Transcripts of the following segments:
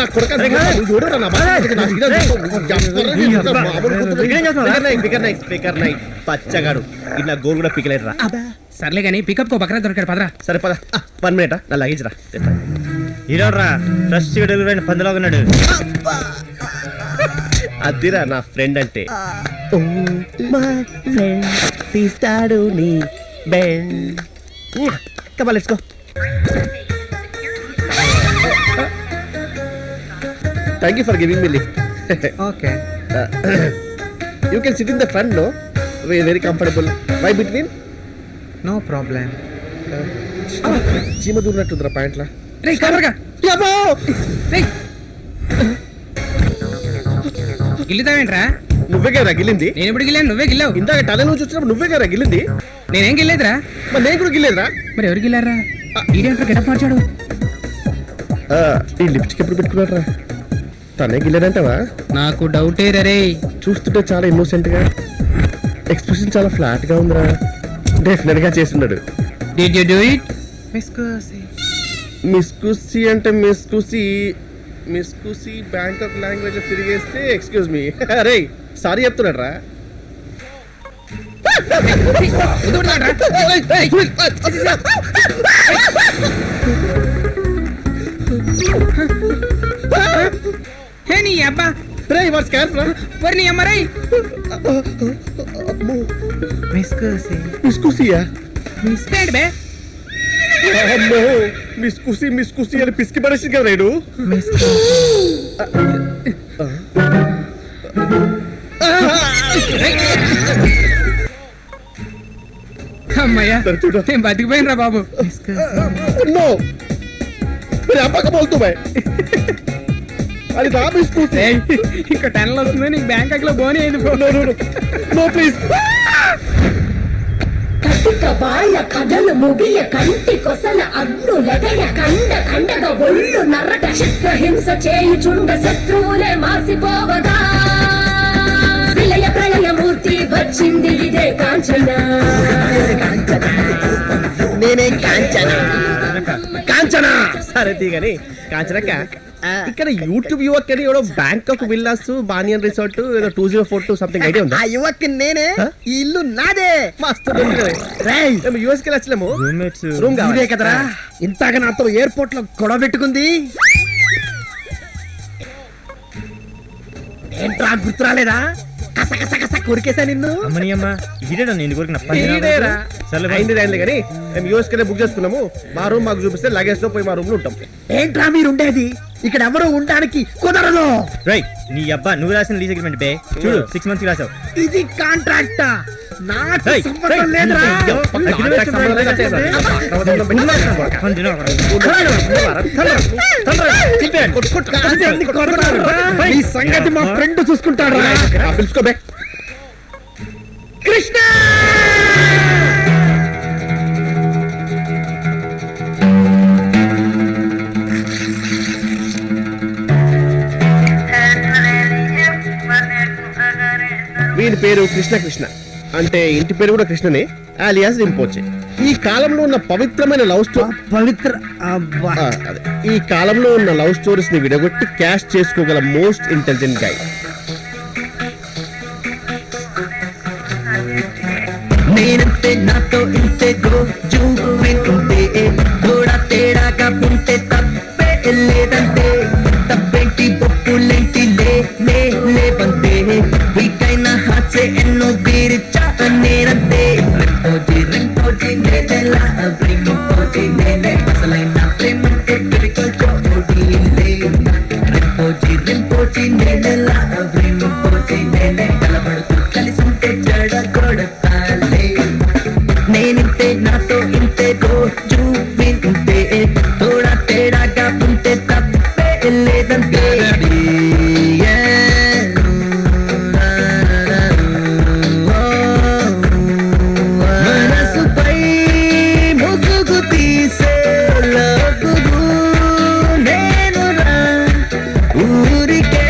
నా కొడుక చూడరా నా స్పీకర్ నైట్ పచ్చగాడు ఇలా గోల్ కూడా పికలేరు రా. సర్లే కానీ పికప్ కో బకరా దొరికాడు పదరా. సరే పద 1 మినిట్ నా లగేజ్ రా. ఈరోడ్రా ఫ్రెష్ డెలివరీ పందులాగా ఉన్నాడు. అదిరా నా ఫ్రెండ్ అంటే. తీస్తాడు నీ bend. Come on, let's go. Thank you for giving me lift. Okay. You can sit in the front, no? Very comfortable. Why between? No problem. చీమ దూరినట్టుందిరా ప్యాంట్లా. రేయ్ కవర్గా. యాబో! రేయ్. గిల్లుతావేంట్రా? నువ్వే కదా గిల్లింది. నేను ఎప్పుడు గిల్లాను? నువ్వే గిల్లావు. ఇందాక టల నుంచి వచ్చినప్పుడు నువ్వే కదా గిల్లింది. నేనేం గిల్లేదురా. మరి నేను కూడా గిల్లేదురా. మరి ఎవరు గిల్లారా? ఈడేంట్రా గెటప్ మార్చాడు. ఈ లిప్స్టిక్ ఎప్పుడు పెట్టుకున్నారా? తనే గిల్లాడంటావా? నాకు డౌటే రే. చూస్తుంటే చాలా ఇన్నోసెంట్ గా, ఎక్స్ప్రెషన్ చాలా ఫ్లాట్ గా ఉందిరా. డెఫినెట్ గా చేస్తున్నాడు. Did you do it? మిస్కుసి అంటే మిస్కుసి బ్యాంకాక్ లాంగ్వేజ్ లో తిరిగేస్తే ఎక్స్క్యూజ్ మీ. అరే సారీ చెప్తున్నాడు రా. నీ అబ్బా రే వాట్స్ క్యాన్ రా. వరి నీ అమ్మ రే. మిస్కుసియా? మిస్టేడ్ బే. అమ్మో మిస్కుసి అని పిసికి పడేసి కదా రేడు. అమ్మయ్యా నేను బతికిపోయినరా బాబు. నో మరి అబ్బక బోల్తూ బై. అది నా మిస్కుసి. ఇంకా 10 వస్తుంది నీకు బ్యాంకాక్ లో బోని అయింది. No please. కటిక బాయ కథలు ముగియ కంటి కొసల అగ్నులెగయ కండగా ఒళ్ళు నరట చిత్రహింస చేయుచుండ శత్రువులే మాసిపోవగా విలయ ప్రళయమూర్తి వచ్చింది ఇదే కాంచన. నేనే కాంచనా. సరే తీగని కాంచనక్క. ఇక్కడ యూట్యూబ్ యువక్ అని ఎవడో బ్యాంకాక్ విల్లాస్ బానియన్ రిసార్ట్ ఏదో 2042 సంథింగ్ ఐడియా ఉందా? ఆ యువక్ నేనే. ఈ ఇల్లు నాదే. మస్తు మేము యూఎస్ కి వచ్చలేము. రూమ్ ఇదే కదరా ఇంతగా నాతో ఎయిర్పోర్ట్ లో గొడవ పెట్టుకుంది. ఏంట్రా గుర్తురాలేదా? కస కొరికేసా నిన్ను. అమ్మని అమ్మ ఇదేనా నేను కోరిన అయింది కానీ మేము యూఎస్ కి బుక్ చేసుకున్నాము. మా రూమ్ మాకు చూపిస్తే లగేజ్ తో పోయి మా రూమ్ లో ఉంటాం. ఏంట్రా మీరు ఉండేది? ఇక్కడ ఎవరు ఉండడానికి కుదరదు. రైట్ నీ అబ్బా నువ్వు రాసిన లీజ్ అగ్రిమెంట్ బే చూడు 6 months రాసావు. ఇది కాంట్రాక్ట్. నాకు సంబంధం లేదురా. ఈ సంగతి మా ఫ్రెండ్ చూసుకుంటాడు. పిలుచుకోబే. కృష్ణ వీని పేరు కృష్ణ అంటే ఇంటి పేరు కూడా కృష్ణనే, ఆలియాస్ రింపోచే. ఈ కాలంలో ఉన్న పవిత్రమైన లవ్ స్టోరీ ఈ కాలంలో ఉన్న లవ్ స్టోరీస్ ని విడగొట్టి క్యాష్ చేసుకోగల మోస్ట్ ఇంటెలిజెంట్ గై. నేనంటే నాతో ఇంతే రోజు వింటుంటే తోడా తేడాగా ఉంటే తప్పే లేదంటే తప్పేంటి బొప్పులేంటి లేవంతే వీకైనా హాసే ఎన్నో తీర్చా నేనంతే రింపోజీ నేనెలా రింపోజీ నేనే అసలైన ప్రేమంటే రింపోజీ నేనెలా రింపోజీ నేనే కలబడుతూ కలిసి ఉంటే జడ కొడతాలే. నేనింతే నాతో ఇంతే రోజు వింటే తోడా తేడాగా ఉంటే తప్పే లేదంటే మనసుపై ముసుగు తీసే లోకుడు నేను రా ఊరికే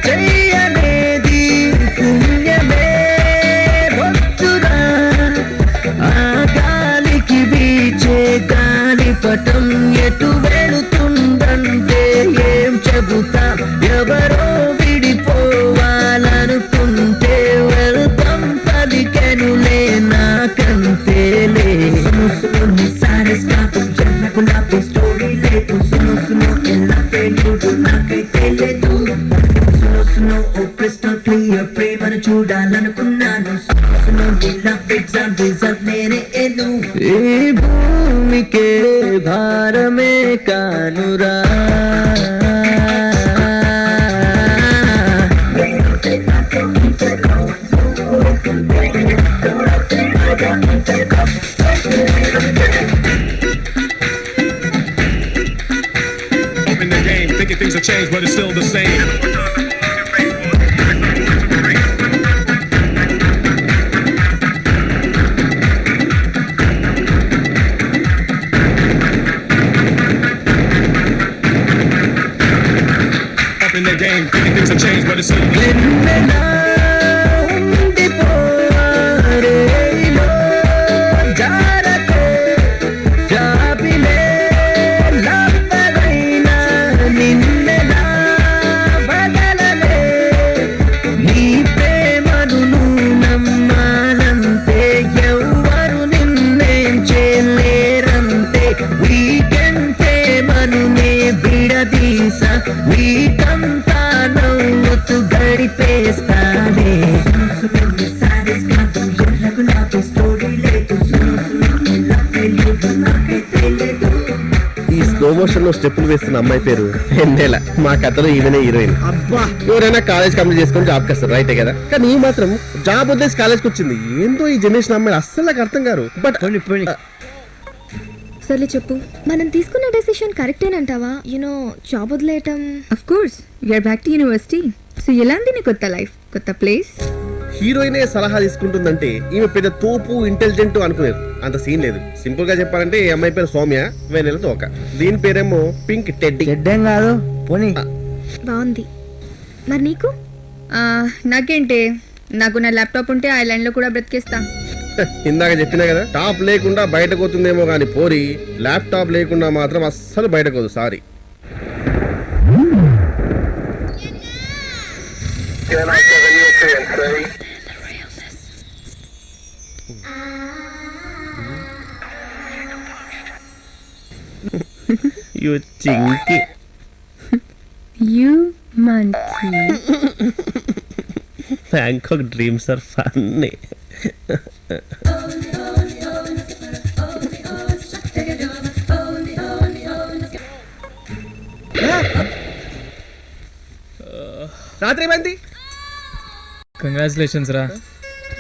చెయ్యనేది పుణ్యమే ఈ భూమికే భారమే కానురా Up in the game, thinking things have changed, but it's still the same. Up in the game, thinking things have changed, but it's still the same. వెన్నెలా ఉండిపోరేలో జారతే జాబిలే లవ్వదైనా నిన్నెలా బదలలే నీ ప్రేమను నువ్వు నమ్మాలంటే ఎవ్వరు నిన్నేం చేయలేరంతే వీకెంటే మనునే విడదీస వీకంతా నవ్వుతూ గడిపేస్తానే ఈ స్లో మోషన్ లో స్టెప్పులు వేస్తున్న అమ్మాయి పేరు ఎన్నెల. మా కథలో ఈమెనే హీరోయిన్. అబ్బా ఎవరైనా కాలేజ్ కంప్లీట్ చేసుకొని జాబ్కి వస్తారు, రైటే కదా. కానీ ఈ మాత్రం జాబ్ వదిలేసి కాలేజ్కి వచ్చింది. ఏందో ఈ జనరేషన్ అమ్మాయిలు అస్సలు నాకు అర్థం కారు. బట్ సర్లే చెప్పు, మనం తీసుకున్న డెసిషన్ కరెక్టేనంటావా? యూనో జాబ్ వదిలేయటం. Of course you're back to university. So ఎలాంటి నీ కొత్త లైఫ్, కొత్త ప్లేస్? హీరోయినే సలహా తీసుకుంటుందంటే ఈమె పెద్ద తోపు ఇంటెలిజెంట్ అనుకునేది. అంత సీన్ లేదు. సింపుల్ గా చెప్పాలంటే ఈ అమ్మాయి పేరు సౌమ్య, వేనెల తోక. దీని పేరేమో పింక్ టెడ్డీ. చెడ్డేం కాదు పోనీ. బాగుంది. మరి నీకు? నాకేంటి, నాకు నా ల్యాప్టాప్ ఉంటే ఐలాండ్ లో కూడా బ్రతికేస్తా. ఇందాక చెప్పినా కదా, టాప్ లేకుండా బయటకు పోతుందేమో కానీ పోరి ల్యాప్టాప్ లేకుండా మాత్రం అస్సలు బయటకు పోదు. సారీ. యు చింకి. You monkey. Bangkok dreams are funny. రాత్రి ఏమైంది? కంగ్రాచులేషన్స్ రా,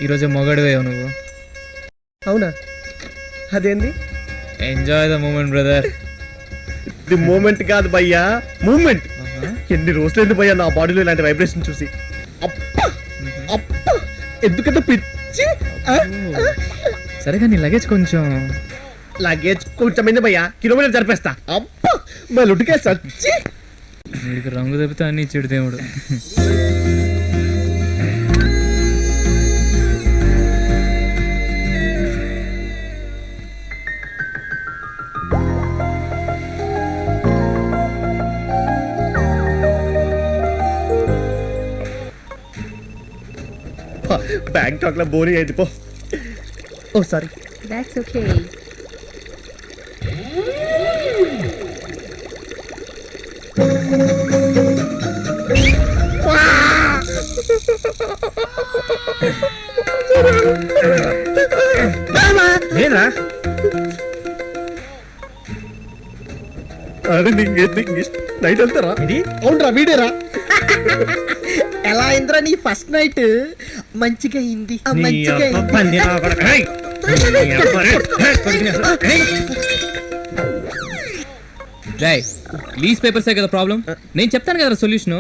ఈరోజు మొగడివేవు నువ్వు. అవునా? అదేంది? Enjoy the moment brother. ఇది మూమెంట్ కాదు భయ్యా, మూమెంట్. ఎన్ని రోజులైంది భయ్యా నా బాడీలో ఇలాంటి వైబ్రేషన్ చూసి. అప్పా అప్పా, ఎందుకంత పిచ్చి. సరేగా నీ లగేజ్ కొంచెం. లగేజ్ కొంచెం అయింది భయ్యా, కిలోమీటర్ జరిపేస్తా. అప్పా మా లుటికే సచ్చి. వీడికి రంగు తప్పితే అన్ని ఇచ్చాడు దేవుడు. బ్యాంకాక్ లో బోరింగ్ అయింది పో. ఓ సారీ. That's okay. నేనా? అరే నైట్ వెళ్తారా? అవునరా, వీడేరా. ఎలా అయిందిరా నీ ఫస్ట్ నైట్? మంచిగా అయింది, మంచిగా అయింది. లీజ్ పేపర్సే కదా ప్రాబ్లం. నేను చెప్తాను కదా సొల్యూషన్.